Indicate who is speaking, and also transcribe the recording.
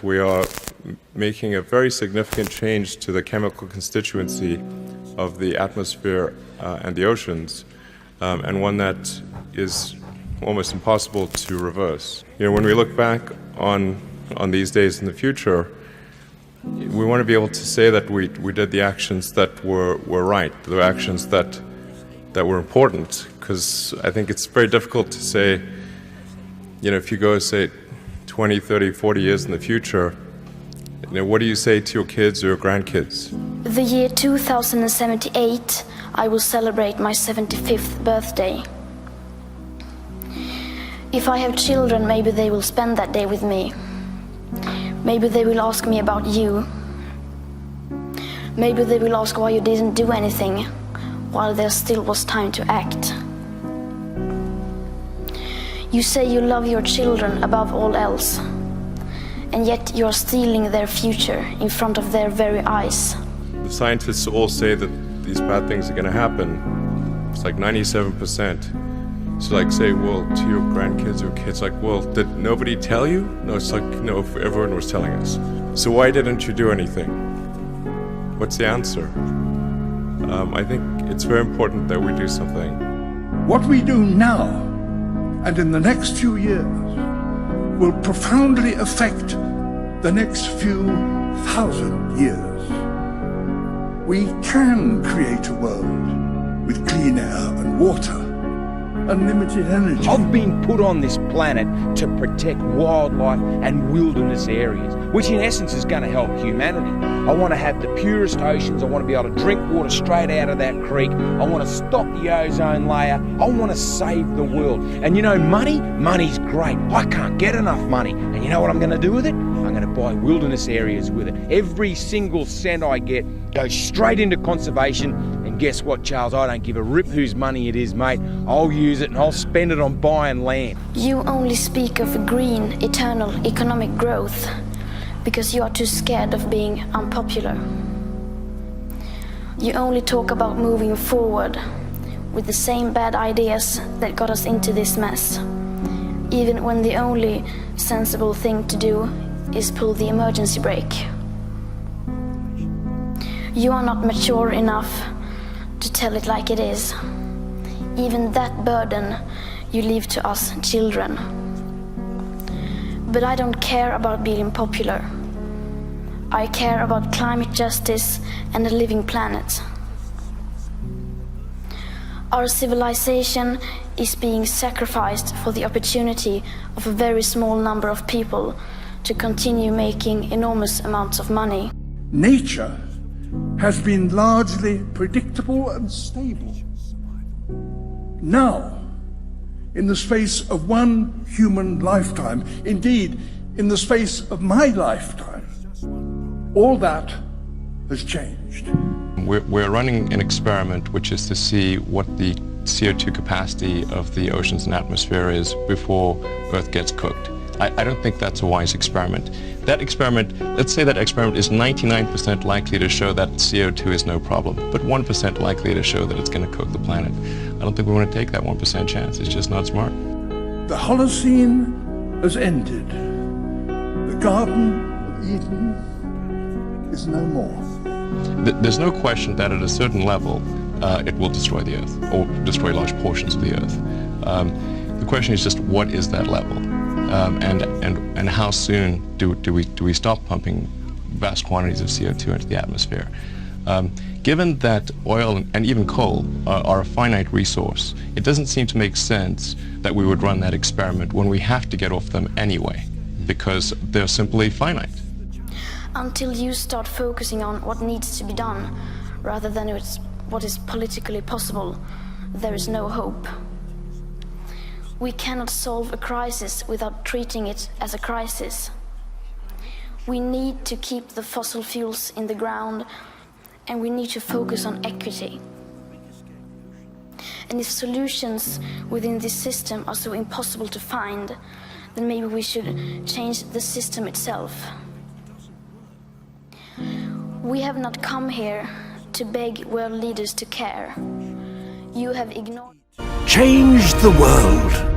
Speaker 1: we are making a very significant change to the chemical constituency of the atmosphere and the oceans, and one that is almost impossible to reverse. You know, when we look back on these days in the future, we want to be able to say that we did the actions that were right, the actions that were important, because I think it's very difficult to say, you know, if you go, say, 20, 30, 40 years in the future, you know, what do you say to your kids or your grandkids?
Speaker 2: The year 2078, I will celebrate my 75th birthday. If I have children, maybe they will spend that day with me. Maybe they will ask me about you. Maybe they will ask why you didn't do anything while there still was time to act. You say you love your children above all else, and yet you are stealing their future in front of their very eyes.
Speaker 1: The scientists all say that these bad things are going to happen. It's like 97%. So like say, well, to your grandkids or kids, like, well, did nobody tell you? No, it's like, no, everyone was telling us. So why didn't you do anything? What's the answer? I think it's very important that we do something.
Speaker 3: What we do now and in the next few years will profoundly affect the next few thousand years. We can create a world with clean air and water, unlimited energy.
Speaker 4: I've been put on this planet to protect wildlife and wilderness areas, which in essence is going to help humanity. I want to have the purest oceans. I want to be able to drink water straight out of that creek. I want to stop the ozone layer. I want to save the world. And you know, money's great. I can't get enough money. And you know what I'm going to do with it? I'm going to buy wilderness areas with it. Every single cent I get goes straight into conservation. And guess what, Charles? I don't give a rip whose money it is, mate. I'll use it and I'll spend it on buying land.
Speaker 2: You only speak of green, eternal economic growth because you are too scared of being unpopular. You only talk about moving forward with the same bad ideas that got us into this mess, even when the only sensible thing to do is pull the emergency brake. You are not mature enough to tell it like it is. Even that burden you leave to us children. But I don't care about being popular. I care about climate justice and a living planet. Our civilization is being sacrificed for the opportunity of a very small number of people to continue making enormous amounts of money.
Speaker 3: Nature has been largely predictable and stable. Now, in the space of one human lifetime, indeed, in the space of my lifetime, all that has changed.
Speaker 1: We're running an experiment which is to see what the CO2 capacity of the oceans and atmosphere is before Earth gets cooked. I don't think that's a wise experiment. That experiment, let's say that experiment is 99% likely to show that CO2 is no problem, but 1% likely to show that it's going to cook the planet. I don't think we want to take that 1% chance. It's just not smart.
Speaker 3: The Holocene has ended. The Garden of Eden is no more.
Speaker 1: There's no question that at a certain level, it will destroy the Earth, or destroy large portions of the Earth. The question is just, what is that level? And how soon do we stop pumping vast quantities of CO2 into the atmosphere? Given that oil and even coal are a finite resource, it doesn't seem to make sense that we would run that experiment when we have to get off them anyway, because they're simply finite.
Speaker 2: Until you start focusing on what needs to be done, rather than what is politically possible, there is no hope. We cannot solve a crisis without treating it as a crisis. We need to keep the fossil fuels in the ground, and we need to focus on equity. And if solutions within this system are so impossible to find, then maybe we should change the system itself. We have not come here to beg world leaders to care. You have ignored.
Speaker 5: Change the world.